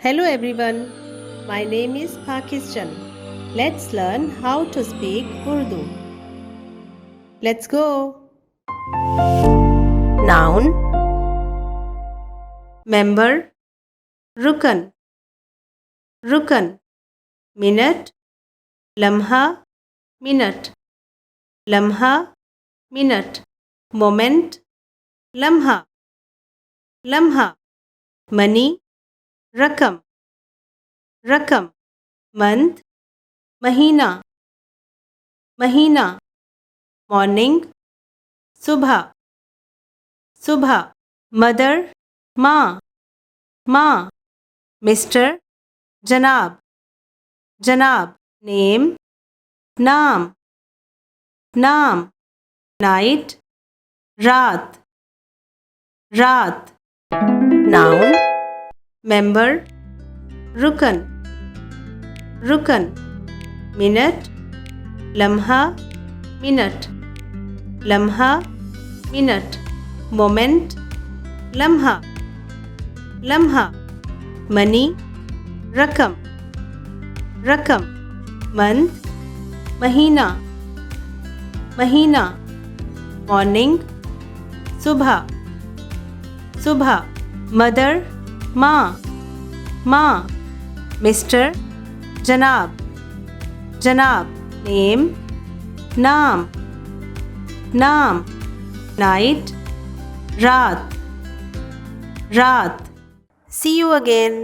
Hello everyone, my name is Pakistan. Let's learn how to speak Urdu. Let's go. Noun, member, रुकन, रुकन, minute, लम्हा, minute, लम्हा, minute, moment, लम्हा, लम्हा, money, रकम, रकम, month, महीना, महीना, morning, सुबह, सुबह, mother, माँ, माँ, मिस्टर, जनाब, जनाब, नेम, नाम, नाम, नाइट, रात, रात, नाउन, मेंबर, रुकन, रुकन, मिनट, लम्हा, मिनट, लम्हा, मिनट, मोमेंट, लम्हा, लम्हा, मनी, रकम, रकम, मंथ, महीना, महीना, मॉर्निंग, सुबह, सुबह, मदर, माँ, माँ, मिस्टर, जनाब, जनाब, नेम, नाम, नाम, नाइट, रात, रात. See you again.